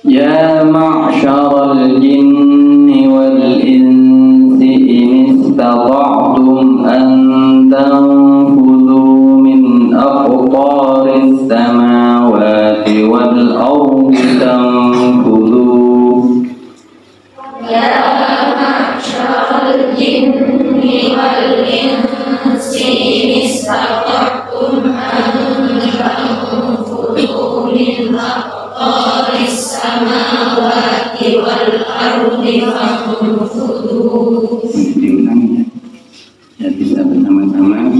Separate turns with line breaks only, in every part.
Ya ma'syaral jinni wal insi in istata'tum an tanfudhu min aqtaris samawati wal ardi tanfudhu.
Ya ma'syaral jinni wal insi in istata'tum an tanfudhu min aqtaris samawati wal ardi fanfudhu.
Diulang ya bisa bersama-sama.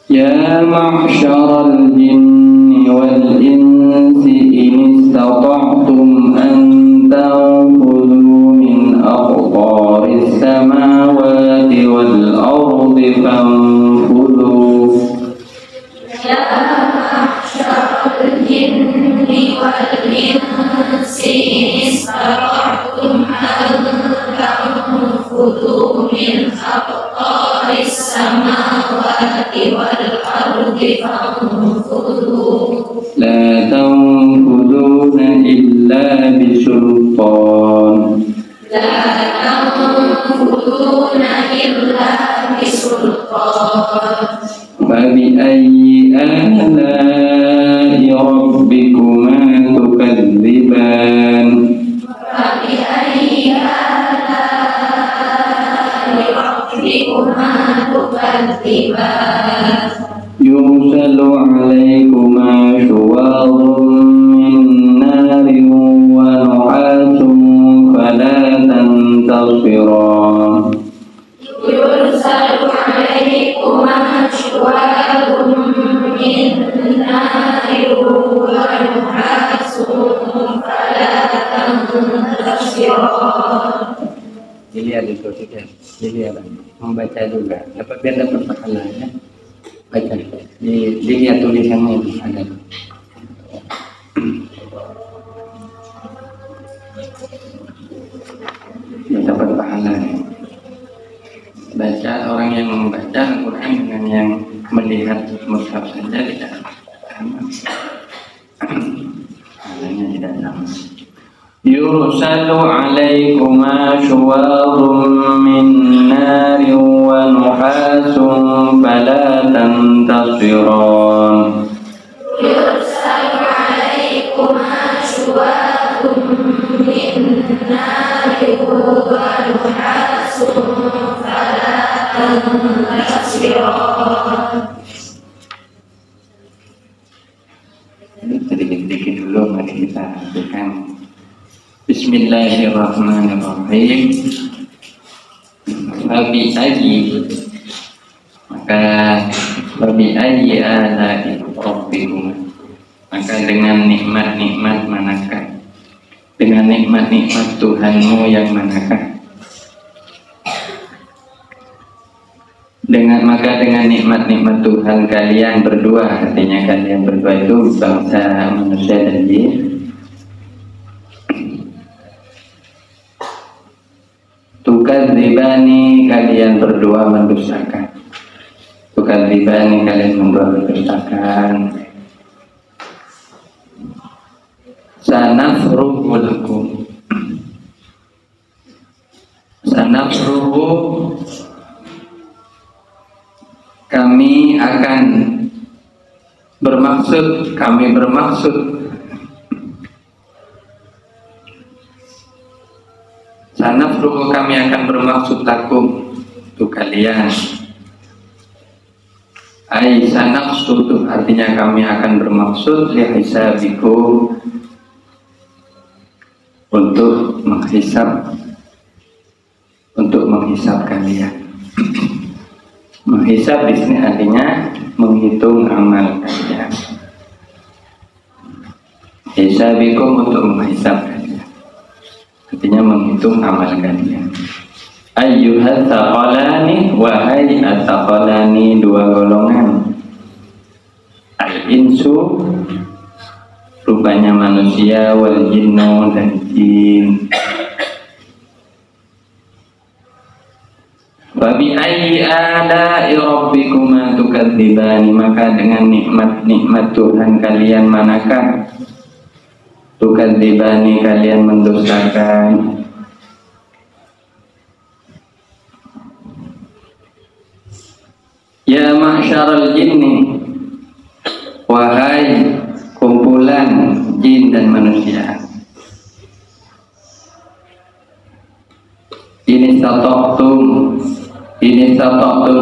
Ya ma'syaral jinni wal insi in istata'tum an tanfudhu min aqtaris samawati wal ardi fanfudhu.
Ya ma'syaral jinni wal insi in istata'tum an tanfudhu min aqtaris samawati wal ardi fanfudhu.
La tanfuduna illa bisultan.
La tanfuduna illa bisultan.
Fabi ayyi ala'i rabbikuma tukadziban.
Fabi ayyi ala'i rabbikuma tukadziban.
Yursalu alaikuma syuwadun min narin wa nuhasun fala tantasiran.
Yursalu alaikuma syuwadun min narin wa nuhasun fala tantasiran.
Dilihat itu tidak, dilihat membaca juga, biar dapat pahalanya. Baca, dilihat tulisannya itu ada. Ya, dapat pahalanya. Baca, orang yang membaca Al-Quran dengan yang melihat mushaf saja tidak sama. Pahalanya tidak sama. Yursalu alaikuma syuwadun min narin wa nuhasun fala tantasiran.
Yursalu alaikuma syuwadun min narin wa nuhasun fala tantasiran.
Sedikit-sedikit dulu mari kita lakukan. Bismillahirrahmanirrahim. Babi ayyi, maka babi ayyi ala'i rabbikum, maka dengan nikmat-nikmat manakah, dengan nikmat-nikmat Tuhanmu yang manakah, dengan nikmat-nikmat Tuhan kalian berdua, artinya kalian berdua itu bangsa manusia dan jin. Tukadzibani, kalian berdua mendustakan. Tukadzibani, kalian berdua mendustakan. Sanafruhu lakum. Sanafruhu, kami akan bermaksud, kami bermaksud. Sanafruhu, kami akan bermaksud lakum, untuk kalian. Ai sanaqsudu, artinya kami akan bermaksud lihisabikum, untuk menghisab kalian. Menghisab di sini artinya menghitung amal kalian. Hisabikum, untuk menghisab kalian, artinya menghitung amal kalian. Ayyuhat taqalani, wahai at-taqalani, dua golongan. Al-insu, rupanya manusia, wal jinnu, dan jin. Wabi ayyi ala'i rabbikuma tukadzibani, maka dengan nikmat-nikmat Tuhan kalian manakah tukadzibani kalian mendustakan. Ya ma'syaral jinni, wahai kumpulan jin dan manusia, ini satoktum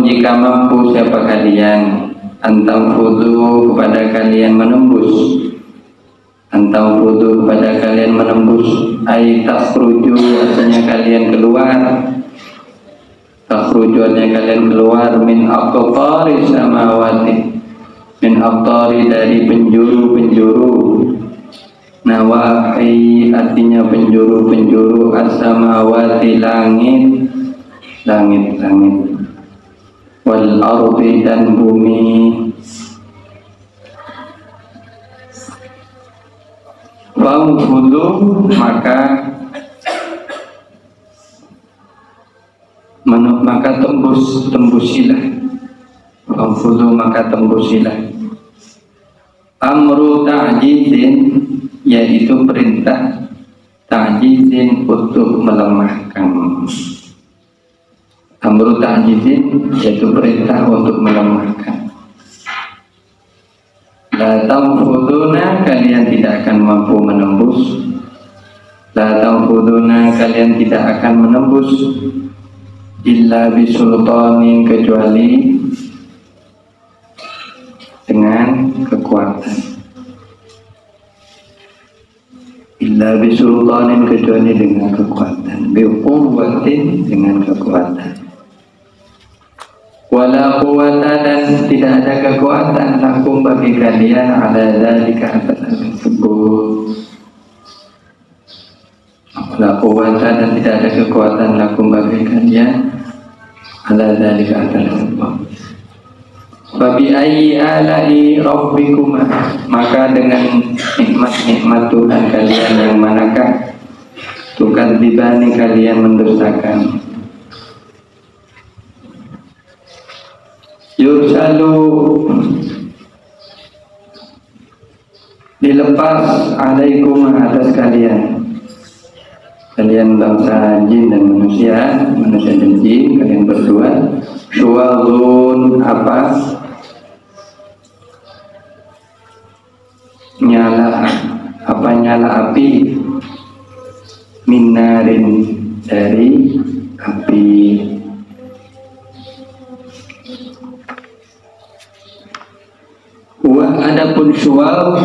jika mampu siapa kalian, antang fudu kepada kalian menembus, ay takhruju artinya kalian keluar, min aqtari samawati, min aqtari dari penjuru-penjuru, nawahi artinya penjuru-penjuru, as-samawati langit, wal ardi dan bumi. Fa'budu maka tembusilah. Fa'budu maka tembusilah. Amru ta'jizin, yaitu perintah ta'jizin untuk melemahkan. Amru ta'jizin yaitu perintah untuk melemahkan. La tanfuduna, kalian tidak akan mampu menembus. La tanfuduna, kalian tidak akan menembus. Illa bisultanin, kecuali dengan kekuatan. Illa bisultanin, kecuali dengan kekuatan. Biquwwatin, dengan kekuatan. Wala quwwata, dan tidak ada kekuatan lakum bagi kalian ala dzalika atas hal tersebut. Wala quwwata, dan tidak ada kekuatan lakum bagi kalian ala dzalika atas tersebut. Fa bi ayyi ala'i rabbikuma, maka dengan nikmat-nikmat Tuhan kalian yang manakah tukadzibani kalian mendustakan. Yursalu, dilepas alaikum atas kalian bangsa jin dan manusia dan jin, kalian berdua, syuwalun nyala api, minarin dari api. Wa adapun syuwal,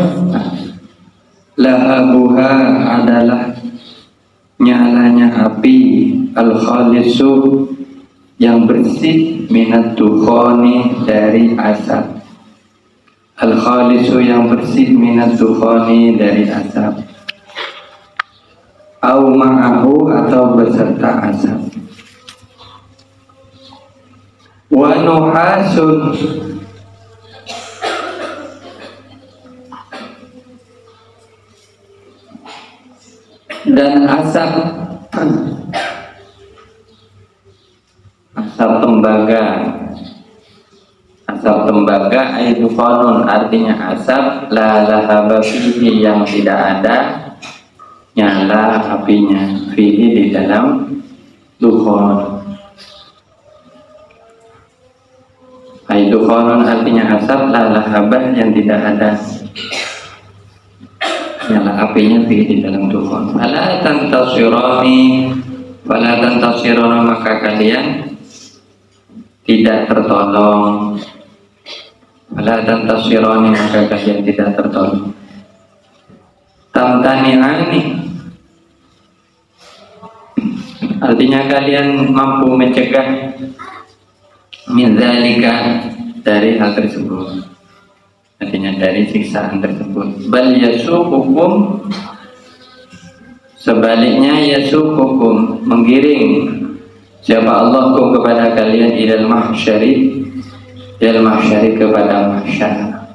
lahabuha adalah nyalanya api, al-khalisu yang bersih, minat dukhoni dari asap. Al-khalisu yang bersih, minat dukhoni dari asap. Au ma'ahu, atau beserta asap. Wa nuhasun, dan asap tembaga itu konun, artinya asap, la lahaba fihi, yang tidak ada nyala apinya, fihi di dalam dukhon. Dukhonun artinya asap, la lahaba yang tidak ada nyala apinya di dalam dukhon. Fala tantasirani, maka kalian tidak tertolong. Fala tantasirani, maka kalian tidak tertolong. Tamtani'ani, artinya kalian mampu mencegah min dzalika, dari hal tersebut, artinya dari siksaan tersebut. Bal yasuqukum, sebaliknya yasuqukum, menggiring siapa Allah kepada kalian ilal mahsyari kepada mahsyar,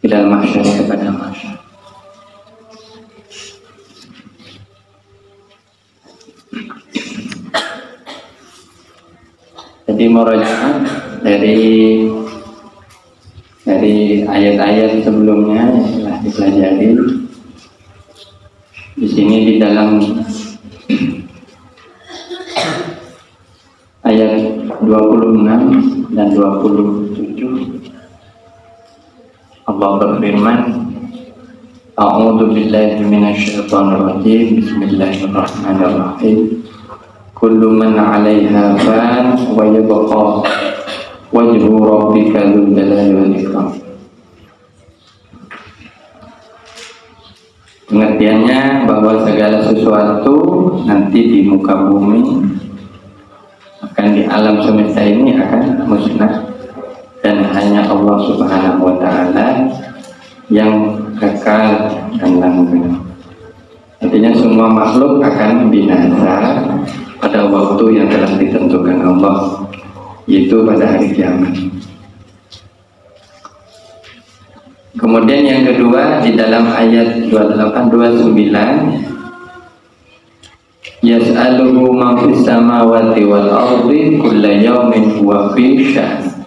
ilal mahsyari kepada mahsyar. Jadi murajaah dari ayat-ayat sebelumnya yang telah dipelajari, Ini di dalam ayat 26 dan 27 Allah berfirman, A'udzu billahi minasyaitonir rajim. Bismillahirrahmanirrahim. Kullu man 'alaiha fan wa yabqa wajhu rabbika dzul jalali wal ikram. Pengertiannya bahwa segala sesuatu nanti di muka bumi, akan di alam semesta ini akan musnah, dan hanya Allah Subhanahu wa Ta'ala yang kekal dan langgeng. Artinya semua makhluk akan binasa pada waktu yang telah ditentukan Allah, yaitu pada hari kiamat. Kemudian yang kedua di dalam ayat 28-29, Yas'aluhu man fis samawati wal ardi kulla yawmin huwa fi sya'n.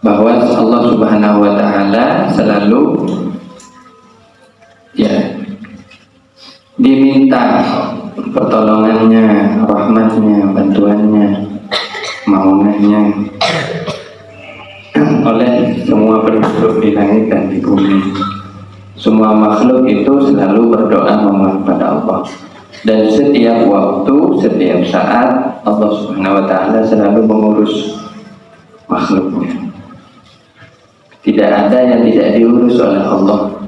Bahwa Allah Subhanahu wa Ta'ala selalu diminta pertolongannya, rahmatnya, bantuannya, maunannya oleh semua penduduk di langit dan di bumi. Semua makhluk itu selalu berdoa memohon pada Allah, dan setiap waktu, setiap saat Allah Subhanahu wa Ta'ala selalu mengurus makhluknya. Tidak ada yang tidak diurus oleh Allah.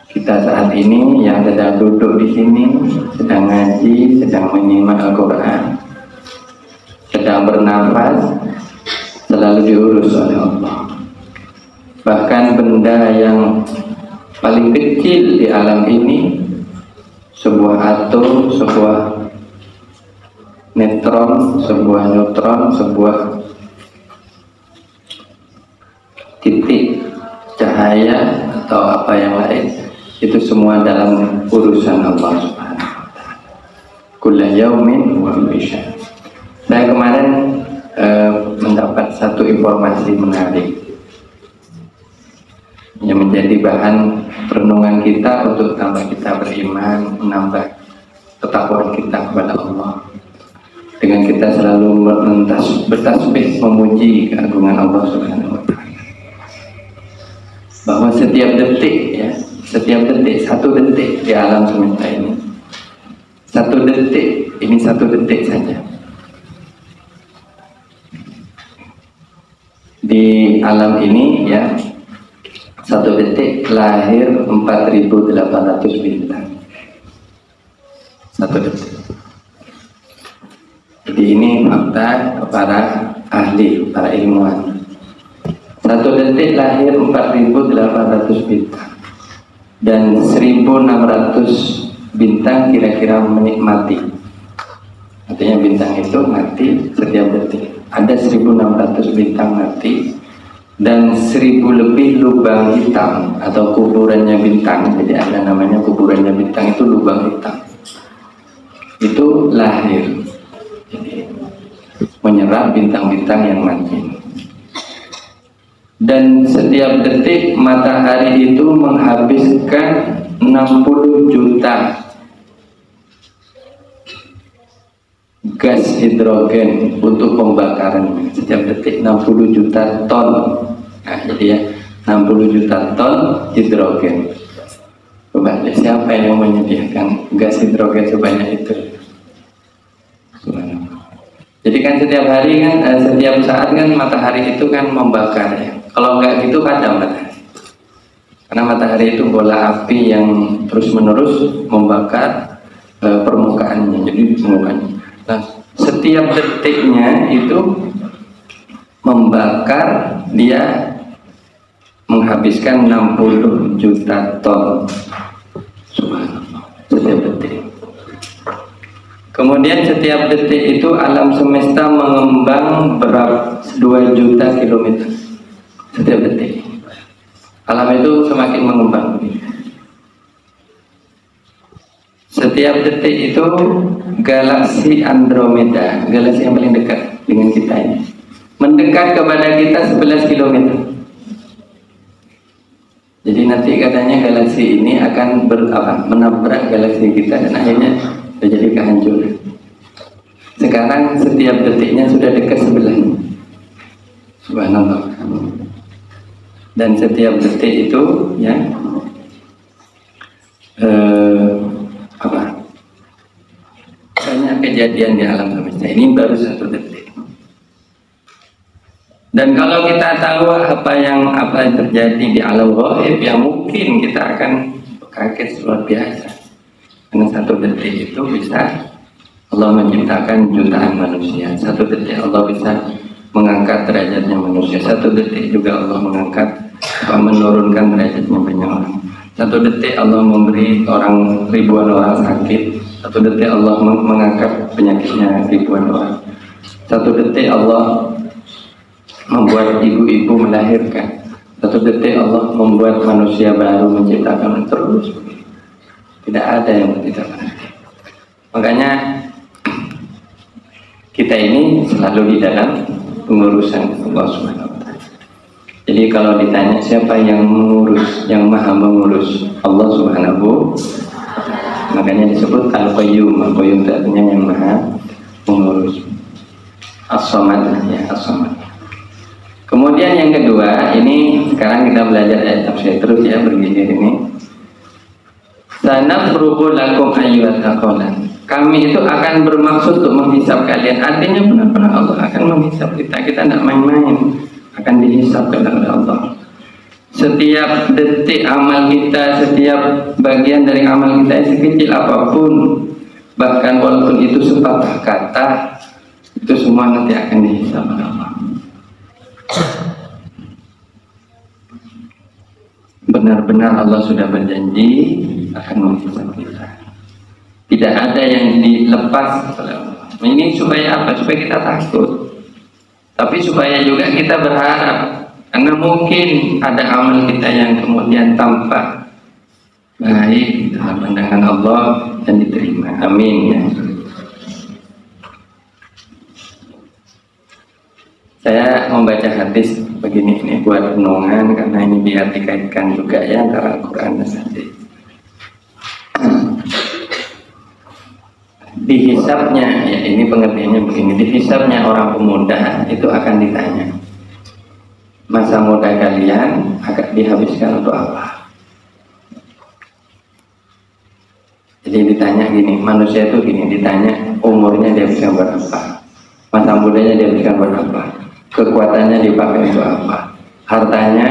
Kita saat ini yang sedang duduk di sini, sedang ngaji, sedang menyimak Al-Quran, sedang bernafas, selalu diurus oleh Allah. Bahkan benda yang paling kecil di alam ini, sebuah atom, sebuah neutron, sebuah neutron, sebuah titik cahaya atau apa yang lain, itu semua dalam urusan Allah Subhanahu wa Ta'ala. Kullu yaumin wa fi sya'n. Saya kemarin mendapat satu informasi menarik yang menjadi bahan renungan kita untuk tambah kita beriman, menambah ketakwaan kita kepada Allah, dengan kita selalu bertasbih memuji keagungan Allah Subhanahu wa Ta'ala. Bahwa setiap detik, setiap detik, satu detik di alam semesta ini, satu detik, ini satu detik saja. Di alam ini satu detik lahir 4.800 bintang. Satu detik. Jadi ini fakta para ahli, para ilmuwan. Satu detik lahir 4.800 bintang, dan 1.600 bintang kira-kira menikmati. Artinya bintang itu mati setiap detik. Ada 1.600 bintang mati, dan 1.000 lebih lubang hitam atau kuburannya bintang. Jadi ada namanya kuburannya bintang, itu lubang hitam. Itu lahir, jadi menyerap bintang-bintang yang mati. Dan setiap detik matahari itu menghabiskan 60 juta gas hidrogen untuk pembakaran. Setiap detik 60 juta ton. Nah, jadi 60 juta ton hidrogen. Coba siapa yang menyediakan gas hidrogen sebanyak itu? Jadi kan setiap hari kan, setiap saat kan matahari itu kan membakar ya. Kalau enggak gitu padam matahari. Karena matahari itu bola api yang terus menerus membakar permukaannya. Jadi permukaannya. Nah, setiap detiknya itu membakar, dia menghabiskan 60 juta ton. Subhanallah, setiap detik. Kemudian setiap detik itu alam semesta mengembang 2 juta kilometer setiap detik. Alam itu semakin mengembang. Setiap detik itu galaksi Andromeda, galaksi yang paling dekat dengan kita ini, mendekat kepada kita 11 kilometer. Jadi nanti katanya galaksi ini akan menabrak galaksi kita dan akhirnya terjadi kehancuran. Sekarang setiap detiknya sudah dekat sebelahnya. Subhanallah. Dan setiap detik itu ya banyak kejadian di alam semesta ini baru satu detik. Dan kalau kita tahu apa yang terjadi di alam gaib, ya mungkin kita akan kaget luar biasa. Karena satu detik itu bisa Allah menciptakan jutaan manusia. Satu detik Allah bisa mengangkat derajatnya manusia. Satu detik juga Allah menurunkan derajatnya banyak orang. Satu detik Allah memberi ribuan orang sakit. Satu detik Allah mengangkat penyakitnya ribuan orang. Satu detik Allah membuat ibu-ibu melahirkan. Satu detik Allah membuat manusia baru, menciptakan terus. Tidak ada yang tidak berhenti. Makanya kita ini selalu di dalam pengurusan Allah Subhanahu wa Ta'ala. Jadi kalau ditanya siapa yang mengurus, yang maha mengurus, Allah Subhanahu, makanya disebut Al-Qayyum. Al-Qayyum itu artinya yang maha mengurus. As-Samad, ya As-Samad. Kemudian yang kedua, ini sekarang kita belajar ayat tafsir terus ya, bergilir ini. Sanafruqu lakum ayyuhat thaqalan. Kami itu akan bermaksud untuk menghisab kalian. Artinya benar-benar Allah akan menghisab kita. Kita tidak main-main, akan dihisab oleh Allah. Setiap detik amal kita, setiap bagian dari amal kita sekecil apapun, bahkan walaupun itu sepatah kata, itu semua nanti akan dihisab oleh Allah. Benar-benar Allah sudah berjanji akan menghisab kita. Tidak ada yang dilepas oleh Allah. Ini supaya apa? Supaya kita takut. Tapi supaya juga kita berharap. Karena mungkin ada amal kita yang kemudian tampak baik dalam pandangan Allah dan diterima. Amin ya. Saya membaca hadis begini ini buat renungan karena ini biar dikaitkan juga ya antara Al-Quran dan hadis. Dihisabnya, ya ini pengertiannya begini, dihisabnya orang pemuda itu akan ditanya, masa muda kalian akan dihabiskan untuk apa? Jadi ditanya gini, manusia itu gini, ditanya umurnya dihabiskan buat apa, masa mudanya dihabiskan buat apa, kekuatannya dipakai untuk apa, hartanya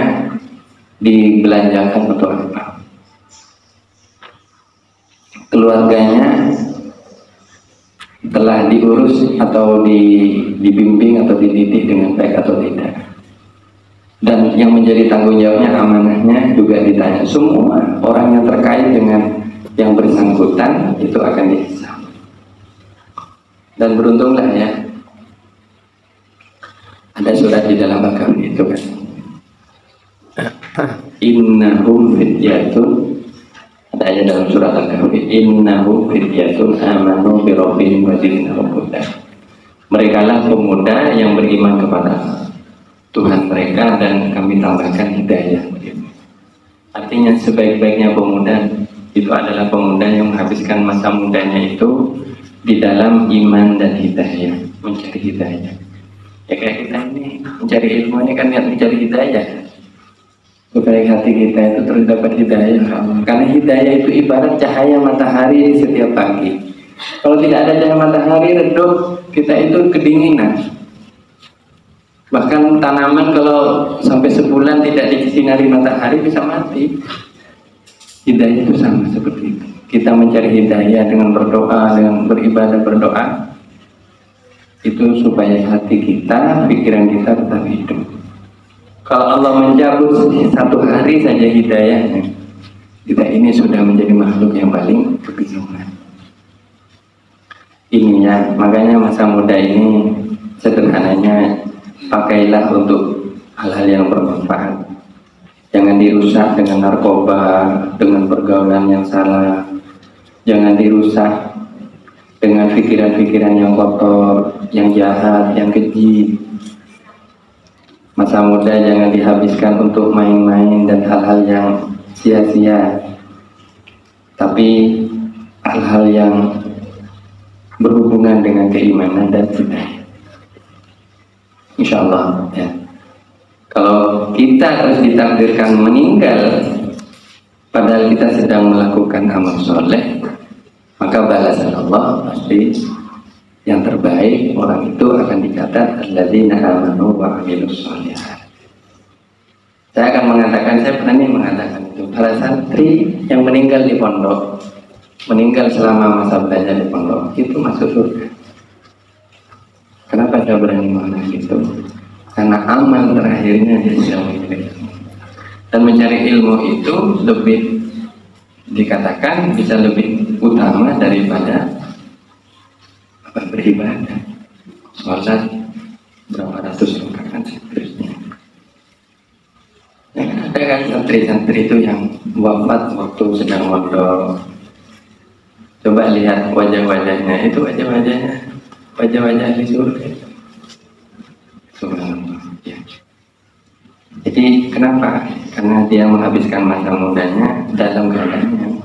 dibelanjakan untuk apa, keluarganya telah diurus atau dibimbing atau dididik dengan baik atau tidak, dan yang menjadi tanggung jawabnya, amanahnya juga ditanya. Semua orang yang terkait dengan yang bersangkutan itu akan dihisab. Dan beruntunglah ya, ada surat di dalam Al-Kahfi itu kan, innahum fityatun, ada ayat dalam surat Al-Kahfi, innahum fityatun amanu bi rabbihim wa zidnahum huda. Mereka lah pemuda yang beriman kepada Tuhan mereka dan kami tambahkan hidayah. Artinya sebaik-baiknya pemuda itu adalah pemuda yang menghabiskan masa mudanya itu di dalam iman dan hidayah, mencari hidayah. Ya kayak kita ini mencari ilmu ini kan mencari hidayah, supaya hati kita itu terus dapat hidayah. Karena hidayah itu ibarat cahaya matahari di setiap pagi. Kalau tidak ada cahaya matahari redup, kita itu kedinginan. Bahkan tanaman kalau sampai sebulan tidak disinari matahari bisa mati. Hidayah itu sama seperti itu. Kita mencari hidayah dengan berdoa, dengan beribadah berdoa, itu supaya hati kita, pikiran kita tetap hidup. Kalau Allah mencabut satu hari saja hidayahnya, kita ini sudah menjadi makhluk yang paling kebingungan. Ini ya, makanya masa muda ini sederhananya pakailah untuk hal-hal yang bermanfaat. Jangan dirusak dengan narkoba, dengan pergaulan yang salah. Jangan dirusak dengan pikiran-pikiran yang kotor, yang jahat, yang keji. Masa muda jangan dihabiskan untuk main-main dan hal-hal yang sia-sia, tapi hal-hal yang berhubungan dengan keimanan dan hidayah. Insya Allah ya. Kalau kita terus ditakdirkan meninggal padahal kita sedang melakukan amal soleh, maka balasan Allah pasti yang terbaik. Orang itu akan dicatat alladzina amanu wa amilus sholihat. Saya akan mengatakan, saya berani mengatakan itu, para santri yang meninggal di pondok, meninggal selama masa belajar di pondok, itu masuk surga. Kenapa saya berani mengatakan itu? Karena amal terakhirnya dia sedang mencari ilmu. Dan mencari ilmu itu lebih dikatakan bisa lebih utama daripada beribadah, sholat berapa ratus rakaat seterusnya. Ya, ada kan santri-santri itu yang wafat waktu sedang mondok. Coba lihat wajah-wajahnya, itu wajah-wajah ahli surga. Subhanallah. Ya. Jadi kenapa? Karena dia menghabiskan masa mudanya dalam keadaan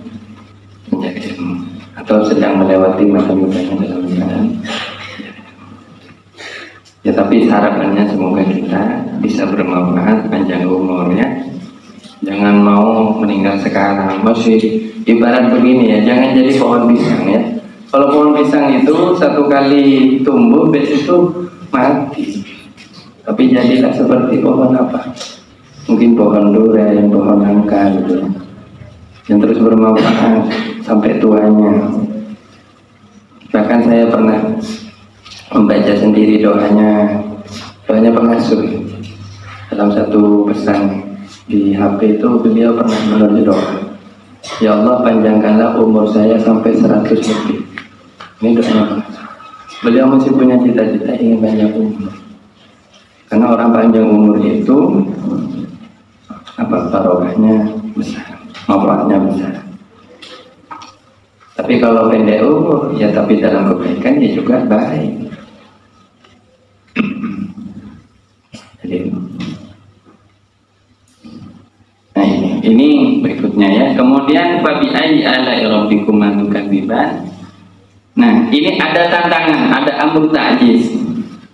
mencari ilmu, atau sedang melewati masa mudanya dalam keadaan. Ya, tapi harapannya semoga kita bisa bermanfaat, panjang umurnya. Jangan mau meninggal sekarang, masih ibarat begini ya, jangan jadi pohon pisang ya. Kalau pohon pisang itu satu kali tumbuh, besok itu mati. Tapi jadilah seperti pohon apa? Mungkin pohon durian, pohon nangka gitu, yang terus bermanfaat sampai tuanya. Bahkan saya pernah membaca sendiri doanya pengasuh dalam satu pesan di HP itu. Beliau pernah menulis doa, ya Allah panjangkanlah umur saya sampai 100 lebih. Ini doanya pengasuh. Beliau masih punya cita-cita ingin banyak umur, karena orang panjang umur itu barokahnya besar, manfaatnya besar. Tapi kalau pendek umur ya, tapi dalam kebaikan ya juga baik. Jadi, nah ini berikutnya ya. Kemudian fabi ayyi ala'i rabbikuma tukadziban. Nah, ini ada tantangan, ada amru ta'jiz.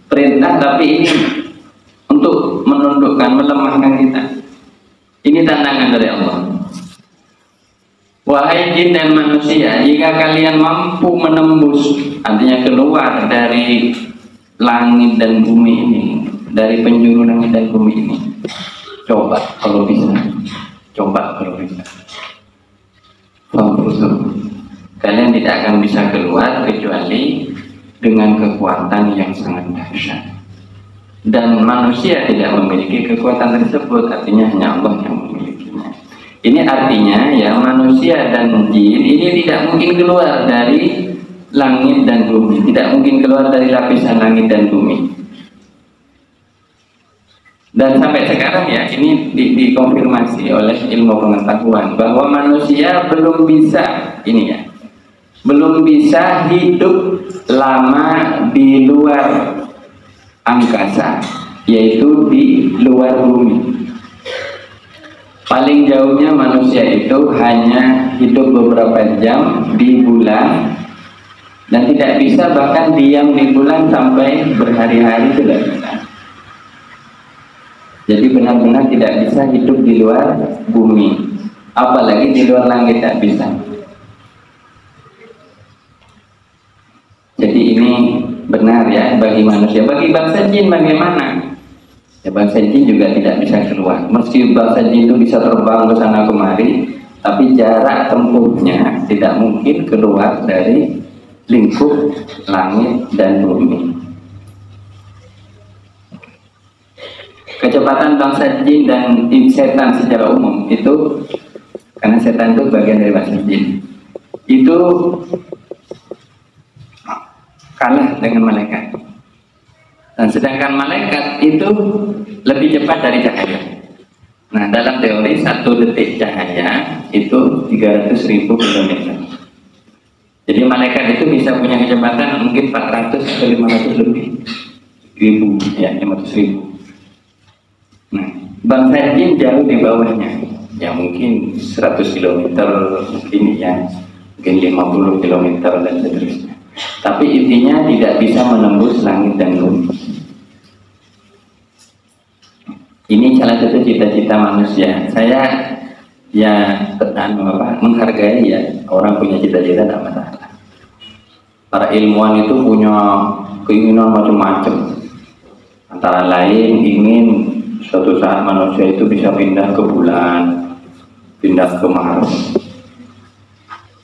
Perintah tapi ini untuk menundukkan, melemahkan kita. Ini tantangan dari Allah. Wahai jin dan manusia, jika kalian mampu menembus, artinya keluar dari langit dan bumi ini, dari penjuru langit dan bumi ini, coba kalau bisa, kalian tidak akan bisa keluar kecuali dengan kekuatan yang sangat dahsyat. Dan manusia tidak memiliki kekuatan tersebut, artinya hanya Allah yang memilikinya. Ini artinya ya, manusia dan jin ini tidak mungkin keluar dari langit dan bumi, tidak mungkin keluar dari lapisan langit dan bumi. Dan sampai sekarang ya, ini dikonfirmasi oleh ilmu pengetahuan bahwa manusia belum bisa, ini ya, belum bisa hidup lama di luar angkasa, yaitu di luar bumi. Paling jauhnya manusia itu hanya hidup beberapa jam di bulan, dan tidak bisa bahkan diam di bulan sampai berhari-hari, tidak bisa. Jadi benar-benar tidak bisa hidup di luar bumi, apalagi di luar langit, tidak bisa. Jadi ini benar ya bagi manusia. Bagi bangsa jin bagaimana? Ya, bangsa jin juga tidak bisa keluar. Meski bangsa jin itu bisa terbang ke sana kemari, tapi jarak tempuhnya tidak mungkin keluar dari lingkup langit dan bumi. Kecepatan bangsa jin dan setan secara umum itu, karena setan itu bagian dari bangsa jin, itu kalah dengan malaikat. Dan sedangkan malaikat itu lebih cepat dari cahaya. Nah, dalam teori 1 detik cahaya itu 300.000 km. Jadi malaikat itu bisa punya kecepatan mungkin 400 atau 500 lebih ribu, ya 500.000. Nah, Bang Sajin jauh di bawahnya, ya mungkin 100 km, mungkin ya, mungkin 50 km dan seterusnya. Tapi intinya tidak bisa menembus langit dan bumi. Ini salah satu cita-cita manusia. Saya ya menghargai ya orang punya cita-cita, tidak masalah. Para ilmuwan itu punya keinginan macam-macam. Antara lain ingin suatu saat manusia itu bisa pindah ke bulan, pindah ke Mars.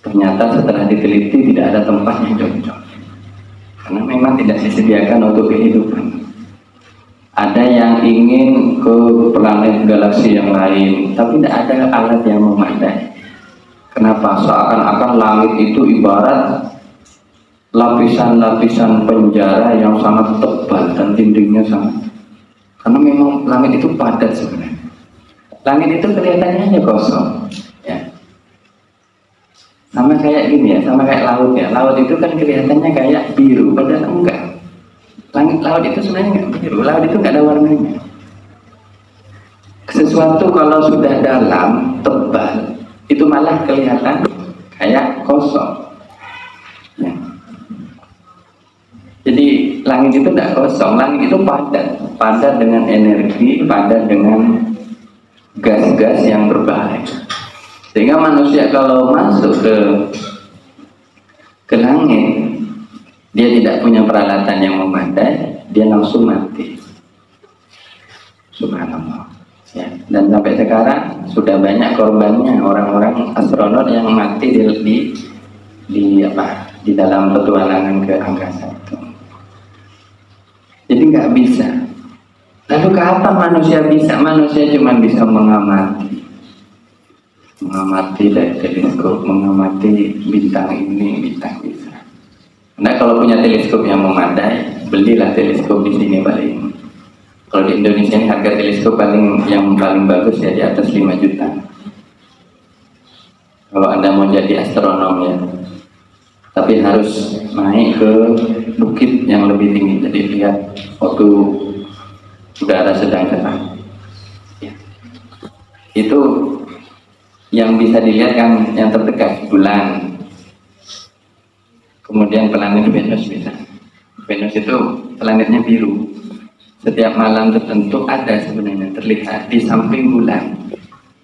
Ternyata setelah diteliti tidak ada tempat yang cocok, karena memang tidak disediakan untuk kehidupan. Ada yang ingin ke planet galaksi yang lain, tapi tidak ada alat yang memadai. Kenapa? Seakan-akan langit itu ibarat lapisan-lapisan penjara yang sangat tebal dan dindingnya sangat. Karena memang langit itu padat sebenarnya. Langit itu kelihatannya hanya kosong, ya. Sama kayak gini ya, sama kayak laut ya. Laut itu kan kelihatannya kayak biru, padahal enggak. Laut itu sebenarnya enggak biru, laut itu enggak ada warnanya. Sesuatu kalau sudah dalam, tebal, itu malah kelihatan kayak kosong. Ya. Jadi langit itu tidak kosong, langit itu padat dengan energi, padat dengan gas-gas yang berbahaya. Sehingga manusia kalau masuk ke langit, dia tidak punya peralatan yang memadai, dia langsung mati. Subhanallah. Ya. Dan sampai sekarang sudah banyak korbannya orang-orang astronot yang mati di dalam petualangan ke angkasa itu. Jadi nggak bisa. Lalu kapan manusia bisa? Manusia cuma bisa mengamati dari teleskop, mengamati bintang ini, bintang bisa. Nah, kalau punya teleskop yang memadai, belilah teleskop di sini paling. Kalau di Indonesia ini harga teleskop yang paling bagus ya di atas 5 juta. Kalau Anda mau jadi astronom ya, tapi harus naik ke bukit yang lebih tinggi. Jadi lihat waktu udara sedang cerah. Ya. Itu yang bisa dilihat kan yang terdekat bulan, kemudian planet Venus bisa. Venus itu planetnya biru. Setiap malam tertentu ada sebenarnya terlihat di samping bulan.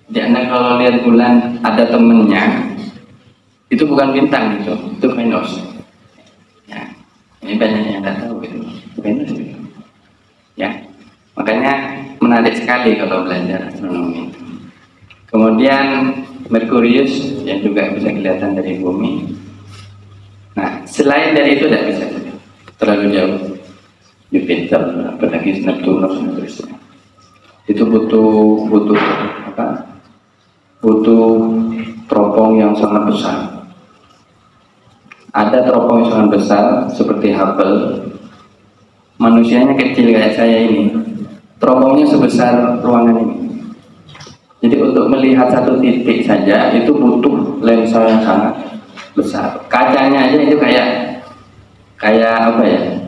Jadi Anda kalau lihat bulan ada temennya, itu bukan bintang itu Venus. Ya, ini banyak yang tidak tahu itu Venus itu. Ya, makanya menarik sekali kalau belajar astronomi. Kemudian Merkurius yang juga bisa kelihatan dari bumi. Nah, selain dari itu tidak bisa terlalu jauh. Jupiter, apalagi Neptunus dan seterusnya. Itu butuh apa? Butuh teropong yang sangat besar. Ada teropong yang sangat besar seperti Hubble. Manusianya kecil kayak saya ini. Teropongnya sebesar ruangan ini. Jadi untuk melihat satu titik saja itu butuh lensa yang sangat besar. Kacanya aja itu kayak apa ya?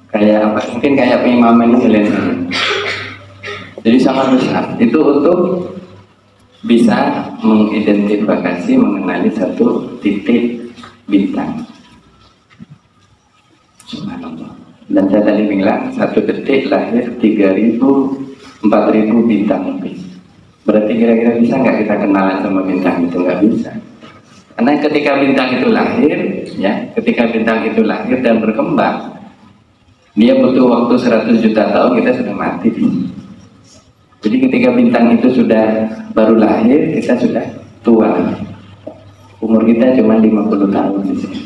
Kayak apa? Mungkin kayak pengimaman ini lensa. Jadi sangat besar. Itu untuk bisa mengidentifikasi, mengenali satu titik bintang. Subhanallah. Dan saya tadi bilang satu detik lahir 3.000, 4.000 bintang lebih. Berarti kira-kira bisa nggak kita kenalan sama bintang itu? Nggak bisa. Karena ketika bintang itu lahir, ya, ketika bintang itu lahir dan berkembang, dia butuh waktu 100 juta tahun, kita sudah mati. Jadi ketika bintang itu sudah baru lahir, kita sudah tua. Umur kita cuma 50 tahun di sini.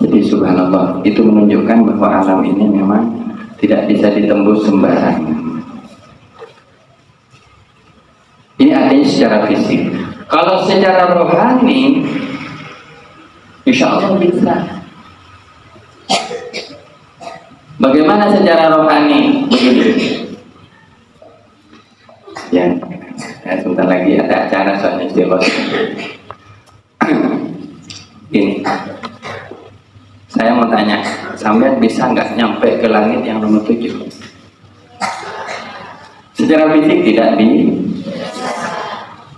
Jadi subhanallah, itu menunjukkan bahwa alam ini memang tidak bisa ditembus sembarangan. Ini artinya secara fisik. Kalau secara rohani, insya Allah bisa. Bagaimana secara rohani? Begini. Ya, sebentar lagi ada acara soalnya istilah. Ini, saya mau tanya, sampai bisa nggak nyampe ke langit yang nomor 7? Secara fisik tidak bisa.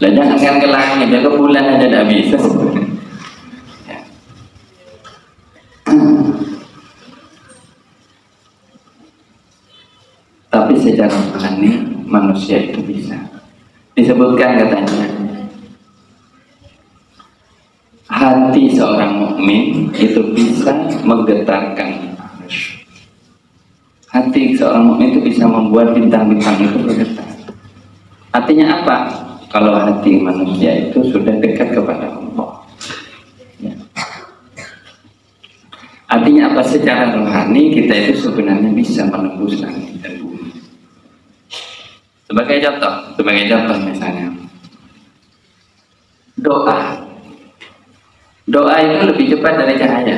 Lah jangan kan ke langit, ke bulan aja tidak bisa. Ya. Tapi secara rohani manusia itu bisa. Disebutkan katanya, hati seorang mukmin itu bisa menggetarkan arus. Hati seorang mukmin itu bisa membuat bintang-bintang itu bergetar. Artinya apa? Kalau hati manusia itu sudah dekat kepada Allah. Ya. Artinya apa? Secara rohani kita itu sebenarnya bisa menembus langit dan bumi. Sebagai contoh misalnya doa itu lebih cepat dari cahaya.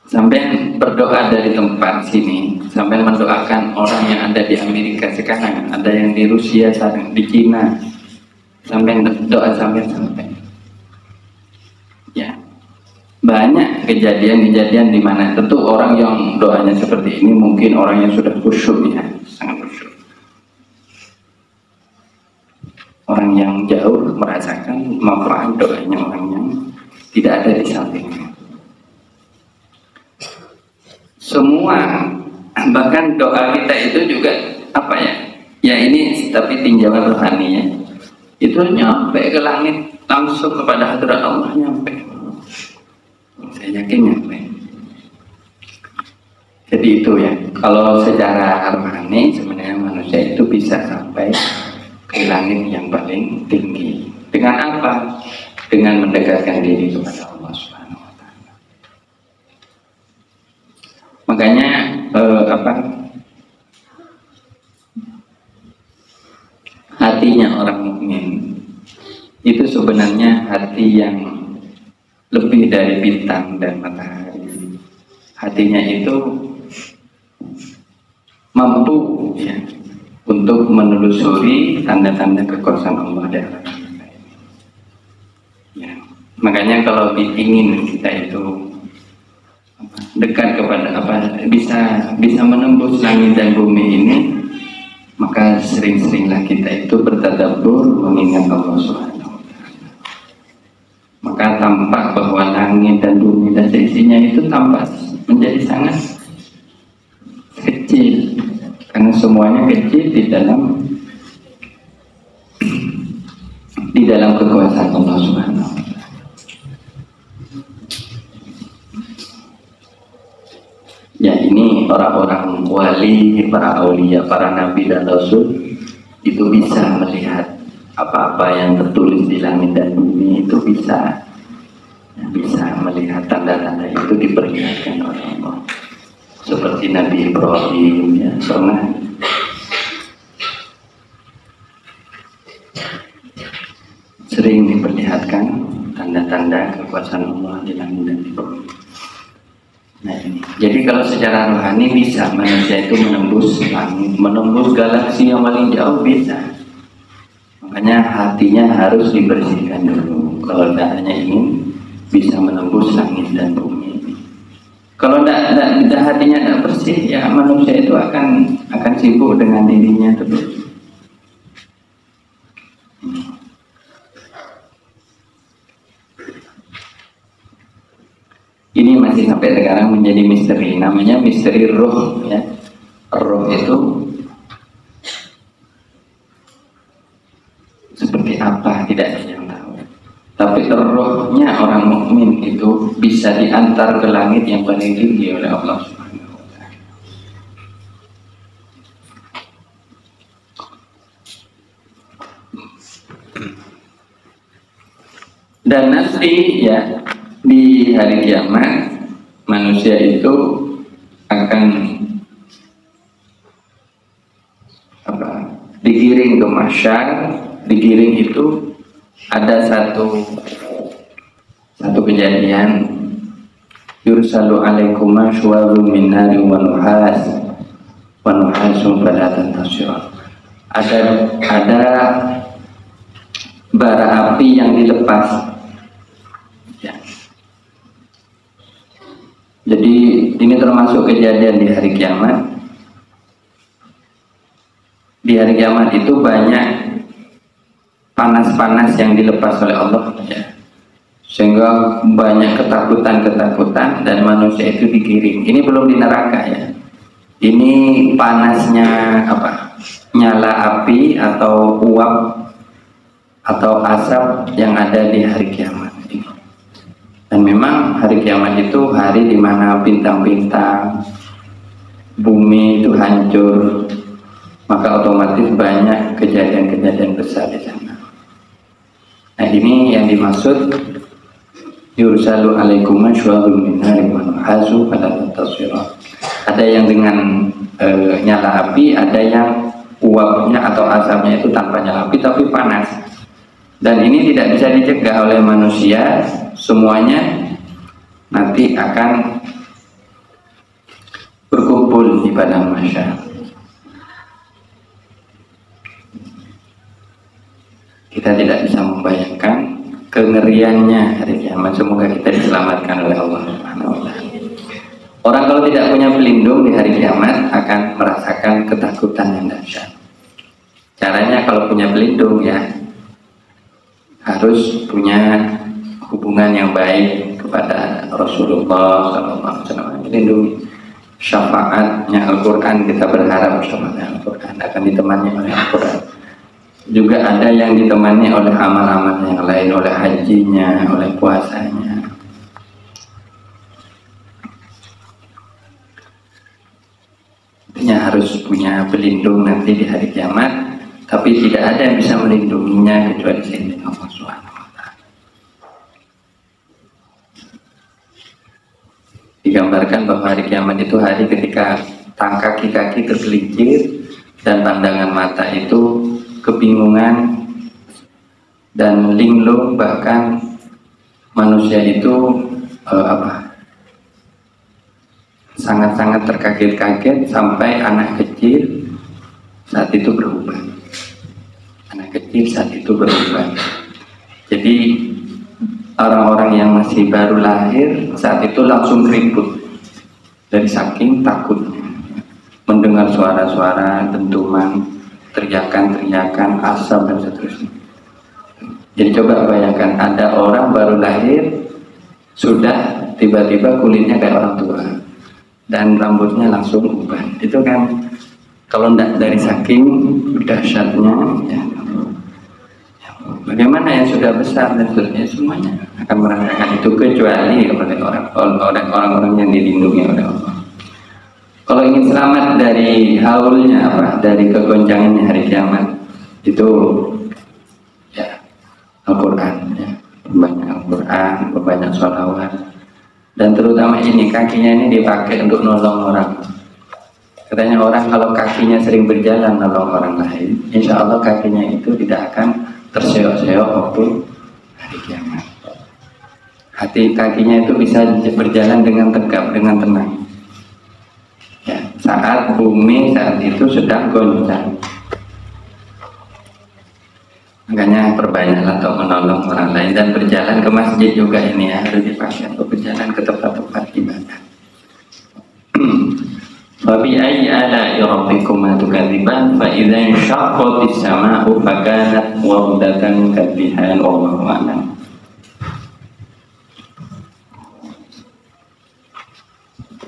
Sampai berdoa dari tempat sini, sampai mendoakan orang yang ada di Amerika sekarang, ada yang di Rusia, di Cina, sampai doa sampai. Ya, banyak kejadian-kejadian di mana tentu orang yang doanya seperti ini mungkin orang yang sudah khusyuk, ya, sangat khusyuk. Orang yang jauh merasakan manfaat doanya orang yang tidak ada di sampingnya. Semua, bahkan doa kita itu juga apa ya? Ya ini tapi tinjauan rohaninya itu nyampe ke langit, langsung kepada hadirat Allah, nyampe. Saya yakin nyampe. Jadi itu ya. Kalau secara rohani sebenarnya manusia itu bisa sampai ke langit yang paling tinggi. Dengan apa? Dengan mendekatkan diri kepada Allah Subhanahu wa Ta'ala. Makanya hatinya orang mukmin itu sebenarnya hati yang lebih dari bintang dan matahari. Hatinya itu mampu, ya, untuk menelusuri tanda-tanda kekuasaan Allah dalam kita ini. Ya. Makanya kalau ingin kita itu dekat kepada bisa menembus langit dan bumi ini, maka sering-seringlah kita itu bertadabbur mengingat Allah Subhanahu wa Ta'ala. Maka tampak bahwa langit dan bumi dan seisinya itu tampak menjadi sangat kecil, karena semuanya kecil di dalam kekuasaan Allah Subhanahu wa Ta'ala. Ya, ini orang-orang wali, para aulia, para nabi dan rasul itu bisa melihat apa-apa yang tertulis di langit dan bumi, itu bisa melihat tanda-tanda itu diperlihatkan oleh Allah. Seperti Nabi Ibrahim, ya, pernah sering diperlihatkan tanda-tanda kekuasaan Allah di langit dan di bumi. Nah ini. Jadi kalau secara rohani bisa manusia itu menembus langit, menembus galaksi yang paling jauh bisa. Makanya hatinya harus dibersihkan dulu. Kalau tidak hanya ingin bisa menembus langit dan bumi. Kalau tidak hatinya tidak bersih, ya manusia itu akan sibuk dengan dirinya terus. Ini masih sampai sekarang menjadi misteri, namanya misteri roh, ya. Roh itu seperti apa tidak ada yang tahu. Tapi rohnya orang mukmin itu bisa diantar ke langit yang paling tinggi oleh Allah Subhanahu wa Ta'ala. Dan nanti, ya, di hari kiamat manusia itu akan digiring ke mahsyar. Digiring itu ada satu kejadian, yursalu alaikuma syuwabun min nari wa nuhasun fala tantasirun. Ada bara api yang dilepas, ya. Jadi ini termasuk kejadian di hari kiamat. Di hari kiamat itu banyak panas-panas yang dilepas oleh Allah, ya. Sehingga banyak ketakutan-ketakutan dan manusia itu digiring. Ini belum di neraka, ya. Ini panasnya apa? Nyala api atau uap atau asap yang ada di hari kiamat. Dan memang hari kiamat itu hari di mana bintang-bintang, bumi itu hancur, maka otomatis banyak kejadian-kejadian besar di sana. Nah, ini yang dimaksud yursalu alaikum syu'abun min narin wa nuhasu fala tasira. Ada yang dengan nyala api, ada yang uapnya atau asapnya itu tanpa nyala api tapi panas. Dan ini tidak bisa dicegah oleh manusia, semuanya nanti akan berkumpul di padang mahsyar. Kita tidak bisa membayangkan kengeriannya hari kiamat. Semoga kita diselamatkan oleh Allah Subhanahu wa Ta'ala. Orang kalau tidak punya pelindung di hari kiamat akan merasakan ketakutan yang dahsyat. Caranya kalau punya pelindung, ya, harus punya hubungan yang baik kepada Rasulullah SAW. Melindungi syafaatnya Al-Quran, kita berharap syafaatnya Al-Quran akan ditemani oleh Al-Quran. Juga ada yang ditemani oleh amal-amal yang lain, oleh hajinya, oleh puasanya. Artinya harus punya pelindung nanti di hari kiamat. Tapi tidak ada yang bisa melindunginya kecuali Sayyidina Allah Subhanahu wa Ta'ala. Digambarkan bahwa hari kiamat itu hari ketika kaki-kaki tergelincir dan pandangan mata itu kebingungan dan linglung, bahkan manusia itu sangat-sangat terkaget-kaget sampai anak kecil saat itu berubah. Anak kecil saat itu berubah. Jadi orang-orang yang masih baru lahir saat itu langsung keriput dari saking takutnya mendengar suara-suara dentuman, teriakan-teriakan, asap dan seterusnya. Jadi coba bayangkan ada orang baru lahir sudah tiba-tiba kulitnya kayak orang tua dan rambutnya langsung uban. Itu kan kalau tidak dari saking dahsyatnya, ya. Bagaimana yang sudah besar dan seterusnya, semuanya akan merasakan itu kecuali oleh orang-orang yang dilindungi oleh Allah. Kalau ingin selamat dari haulnya dari kegoncangannya hari kiamat, itu ya Al-Quran, ya. Banyak Al-Quran, banyak sholawat, dan terutama ini kakinya ini dipakai untuk nolong orang. Katanya orang kalau kakinya sering berjalan nolong orang lain, insya Allah kakinya itu tidak akan terseok-seok waktu hari kiamat. Hati kakinya itu bisa berjalan dengan tegap, dengan tenang. Ya, saat bumi saat itu sedang goncang. Makanya perbanyaklah untuk menolong orang lain dan berjalan ke masjid juga ini, ya, harus dipakai untuk berjalan ke tempat-tempat ibadah. Fabi ayyi ala'i rabbikuma tukadziban fa idza inshaqqatis samaa'u fa kanat wardatan kadhihan wallahu a'lam.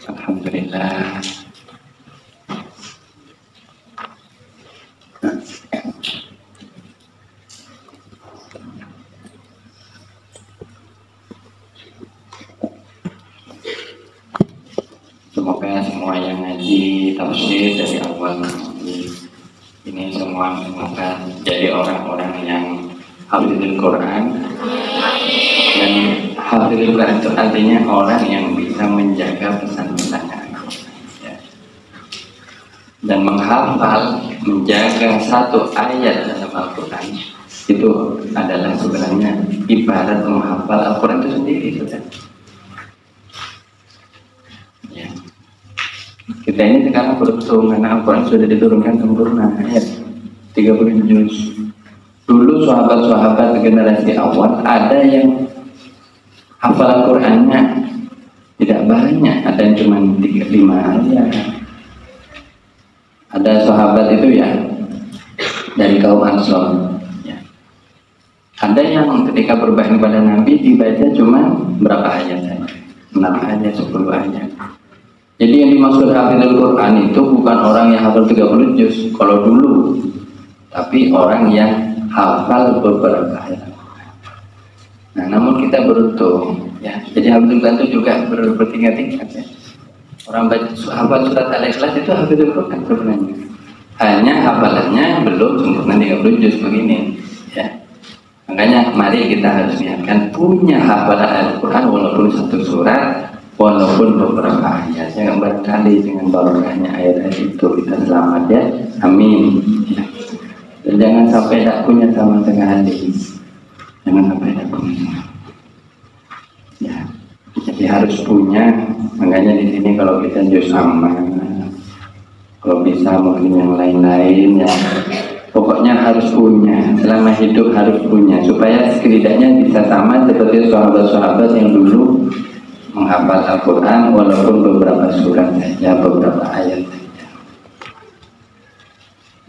Alhamdulillah. Semoga semua yang ngaji tafsir dari awal ini semua semoga jadi orang-orang yang hafizul Quran. Dan hafizul Quran itu artinya orang yang bisa menjaga pesan-pesannya, ya. Dan menghafal, menjaga satu ayat dalam Al-Quran itu adalah sebenarnya ibarat menghafal Al-Quran itu sendiri, sudah. Ya. Kita ini sekarang beruntung karena Al-Quran sudah diturunkan sempurna, ayat 30 juz. Dulu sahabat-sahabat generasi awal ada yang hafal Al-Qurannya Tidak banyak, ada yang cuma 3-5 ayat. Ada sahabat itu ya dari kaum Ansor ya. Ada yang ketika berbahasa kepada Nabi dibaca cuma berapa ayat saja, 6 ayat, 10 ayat. Jadi yang dimaksud hafizul Quran itu bukan orang yang hafal 30 juz kalau dulu, tapi orang yang hafal beberapa ayat. Nah, namun kita beruntung ya. Jadi hafizul Quran itu juga bertingkat-tingkat ya. Orang hafal surat Al-Ikhlas itu hafizul Quran sebenarnya. Hanya hafalannya belum sempurna 30 juz begini ya. Makanya mari kita harus niatkan punya hafalan Al-Quran walaupun satu surat, walaupun beberapa ayat. Jangan barangkali dengan barokahnya ayat-ayat itu kita selamat ya. Amin ya. Dan jangan sampai tak punya sama sekali. Jangan sampai tak punya ya. Jadi harus punya. Makanya di sini kalau kita juz sama, kalau bisa mungkin yang lain-lain ya. Pokoknya harus punya, selama hidup harus punya, supaya setidaknya bisa sama seperti sahabat-sahabat yang dulu menghafal Al-Quran walaupun beberapa surat saja, beberapa ayat saja.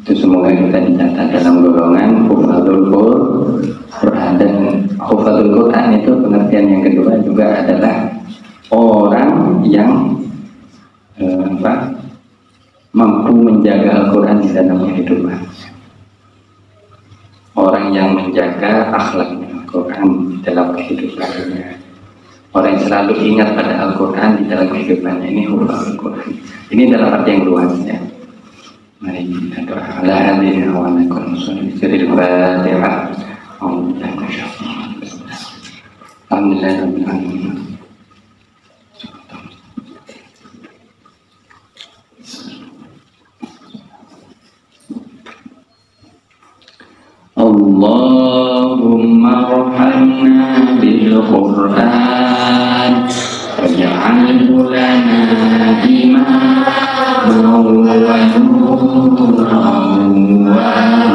Itu semoga kita dicatat dalam golongan hufadzul Quran. Dan hufadzul Quran itu pengertian yang kedua juga adalah orang yang mampu menjaga Al-Quran di dalam kehidupan. Orang yang menjaga akhlaknya Al-Quran di dalam kehidupannya. Orang yang selalu ingat pada Al-Quran di dalam kehidupannya. Ini hufadzul Quran. Ini dalam arti yang luas ya. Mari kita doa. Ala hadirin wa ala kulli muslimin sirril Fatihah. Alhamdulillahirabbil alamin. Allahumma arhamna bil Qur'an waj'alhu lana imaman wa nuran wa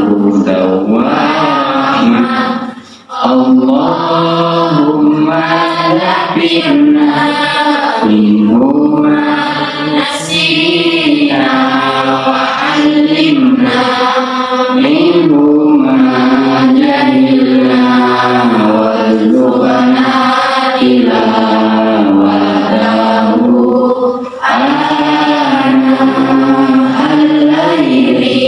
hudan wa rahmah. Allahumma nabbihna minhu ma nasina wa 'allimna minhu ma jahilna warzuqna tilawatahu ana al-laili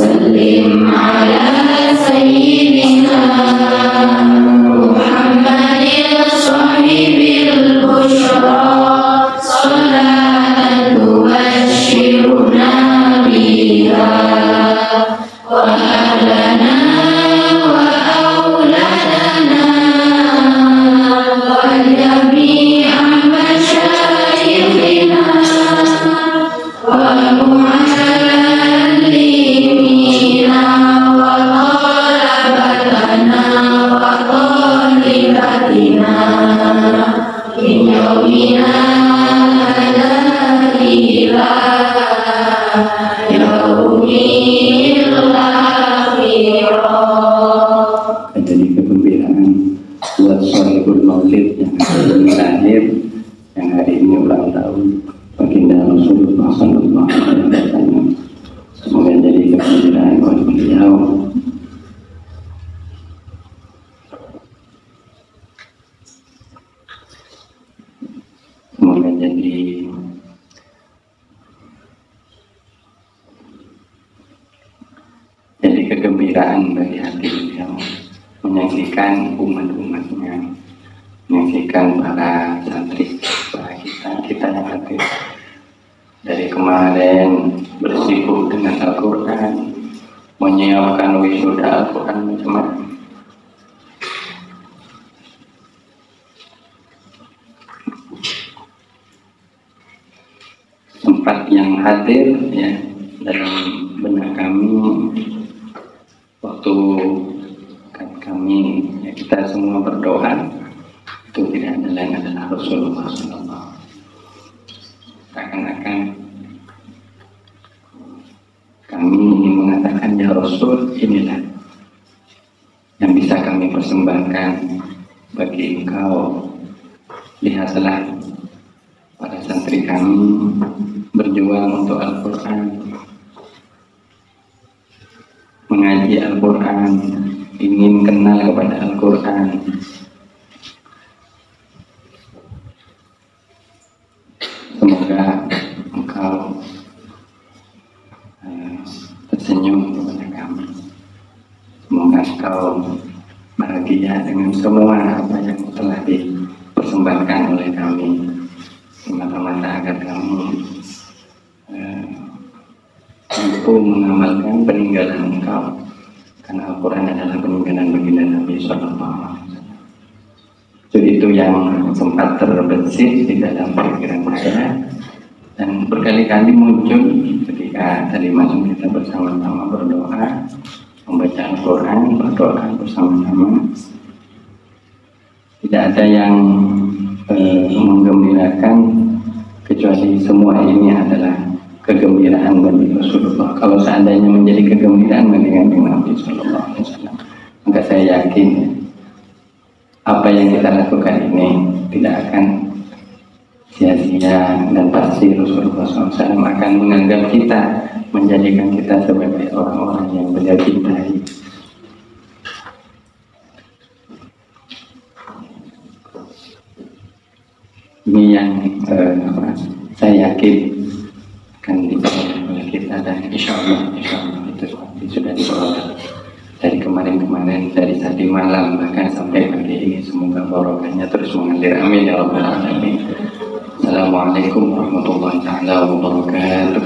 وسلم على سيدنا محمد صاحب البشرى صلاة تبشرنا بها وأهلنا وأولادنا وجميع مشايخنا ومعلمينا وطلبتنا وطالباتنا من يومنا هذا إلى يوم الآخرة.
Jadi kegembiraan buat Sohibul Maulid yang lahir, yang hari ini ulang tahun baginda Rasulullah Sallallahu Alaihi Wasallam. Semoga jadi kegembiraan buat beliau. Semoga jadi kegembiraan bagi hati beliau, menyaksikan umat-umatnya, menyaksikan para santri, para kita yang hadir dari kemarin bersibuk dengan Al-Quran, menyiapkan wisuda Al-Quran macam-macam. Tempat yang hadir ya dalam benak kami waktu kami ya, kita semua berdoa itu tidak ada lain adalah Rasulullah SAW. Seakan-akan kami ingin mengatakan ya Rasul, inilah yang bisa kami persembahkan bagi engkau. Lihatlah para santri kami berjuang untuk Al-Quran, mengaji Al-Quran, ingin kenal kepada Al-Quran. Semoga engkau tersenyum kepada kami. Semoga engkau bahagia dengan semua apa yang telah dipersembahkan oleh kami. Semata-mata agar kami mampu mengamalkan peninggalan engkau, karena Al-Quran adalah peninggalan baginda Nabi SAW. Itu yang sempat terbesit di dalam pikiran saya dan berkali-kali muncul ketika tadi malam kita bersama-sama berdoa, membaca Al-Quran, berdoa bersama-sama. Tidak ada yang menggembirakan kecuali semua ini adalah kegembiraan bagi Rasulullah. Kalau seandainya menjadi kegembiraan bagi Nabi Sallallahu Alaihi Wasallam, maka saya yakin apa yang kita lakukan ini tidak akan sia-sia dan pasti Rasulullah SAW akan menganggap kita, menjadikan kita sebagai orang-orang yang beliau cintai. Ini yang saya yakin akan diperoleh oleh kita, dan insya Allah itu sudah diperoleh dari kemarin-kemarin, dari tadi malam bahkan sampai pagi ini. Semoga barokahnya terus mengalir, amin ya rabbal alamin. Assalamualaikum warahmatullahi wabarakatuh.